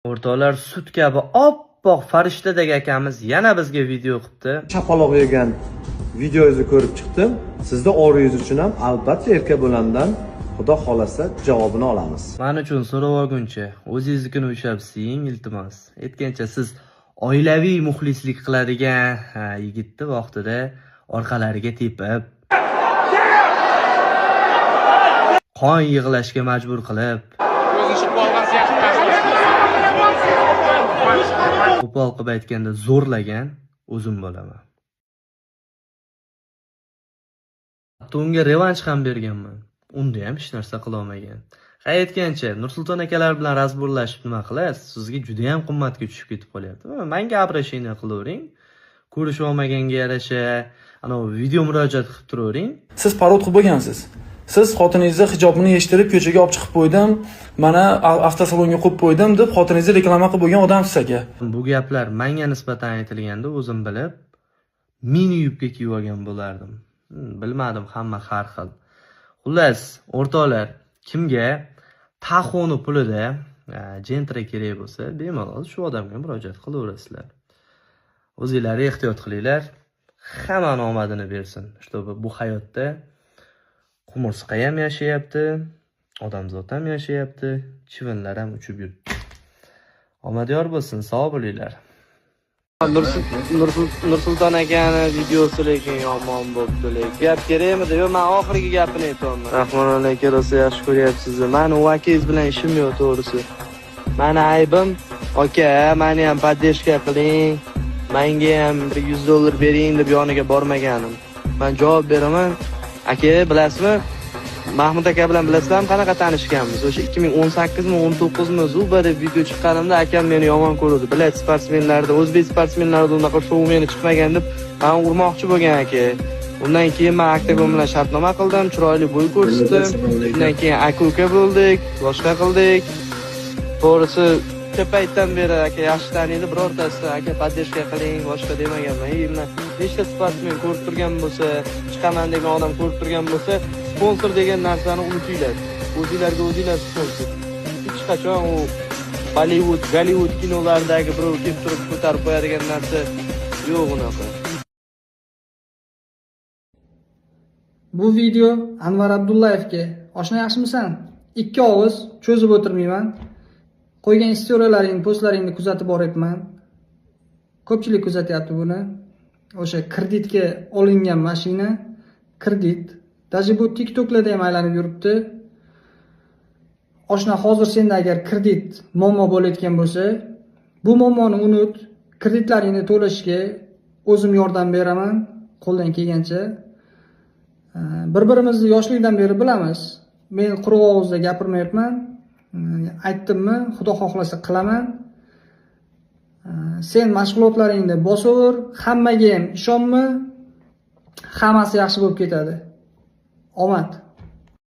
O'rtoqlar, sut kabi oppoq farishtadek akamiz yana bizga video qilibdi. Chaqaloq yegan videoingizni ko'rib chiqdim. Sizda og'riyingiz uchun ham albatta erka bo'landan Xudo xolasa javobini olamiz. Men uchun so'rab olguncha o'zingiznikini ushlab siying iltimos. Aytgancha siz oilaviy muxlislik qiladigan yigitni vaqtida orqalariga tepib, qon yig'lashga majbur qilib, qo'pol qilib aytganda zo'rlagan o'zim bo'laman. Hatto unga revansh ham berganman. Unda ham hech narsa qila olmagan. Aytgancha Nursulton akalar bilan razborlashib nima qilasiz? Sizga juda ham qimmatga tushib ketib qolyapti. Menga обращение qilavering. Ko'rishib olmaganga yarasha ana video murojaat qilib turavering. Siz parod qilib bo'lgansiz. Siz xotiningizni hijobini yechtirib ko'chaga olib chiqib qo'ydim, mana avtosalonga qo'yib qo'ydim deb xotiningizni reklama qilib bo'lgan odamsiz aka. Bu gaplar menga nisbatan aytilganda o'zim bilib, mini yubka kiyib olgan bo'lardim. Bilmadim, hamma har xil. Xullas, o'rtoqlar, kimga taxoni pulida jentra kerak bo'lsa, bemalol shu odamga murojaat qilaverasizlar. O'zingizlar ehtiyot qilinglar. Hamma omadini bersin. Чтобы bu hayotda qumursqa ham yashayapti, odamzod ham yashayapti, chivinlar ham uchib yuribdi. Omadyor bo'lsin, sog' bo'linglar. Nursulton akani videosi lekin yomon bo'libdi. Gap kerakmidi? Yo, men oxirgi gapini aytaman. Rahmonjon aka, rosa yaxshi ko'ryapsiz. Meni u akangiz bilan ishim yo'q, to'g'risi. Meni aybim, aka, meni ham podдержка qiling. Menga ham $100 bering deb yoniga bormaganim. Men javob beraman. Aka, bilasizmi? Mahmud aka bilan bilasizlarmi qanaqa tanishganmiz? O'sha 2018-19 Zubada video chiqqanimda akam meni yomon ko'rdi. Bilat sportsmenlarda, o'zbek sportsmenlarida unaqa shou meni chiqmagan deb men urmoqchi bo'lgan aka. Undan keyin men Aktagon bilan shartnoma qildim, chiroyli bo'y ko'rsatdim. Undan keyin aka-uka bo'ldik, boshqa qildik. To'g'risi, o'sha paytdan beri aka yaxshi taniydi, birortasi aka podдержка qiling, boshqa demaganman. Nechta sportsmen ko'rib turgan bo'lsa, chiqaman degan odam ko'rib turgan bo'lsa, sponsor degan narsani unutinglar. O'zingizlar sponsor. Hech qachon u Gollywood kinolardagi birov kelib turib ko'tarib qo'yadigan narsa yo'q unaqa. Bu video Anvar Abdullayevga oshna yaxshimisan? Ikki og'iz cho'zib o'tirmayman. Qo'ygan istoriyalaringni, postlaringni kuzatib boryapman. Ko'pchilik kuzatyapti buni. O'sha kreditga olingan mashina, kredit. Даже bu TikToklarda ham aylanib yuribdi. Oshna, hozir senda agar kredit muammo bo'layotgan bo'lsa, bu muammoni unut, kreditlaringni to'lashga o'zim yordam beraman, qo'ldan kelgancha. Bir-birimizni yoshlikdan beri bilamiz. Men quruq ovozda gapirmayapman. Aytdimmi, Xudo xohlasa qilaman. Sen mashg'ulotlaringni bosaver, hammaga ham ishonma. Hammasi yaxshi bo'lib ketadi. Omad.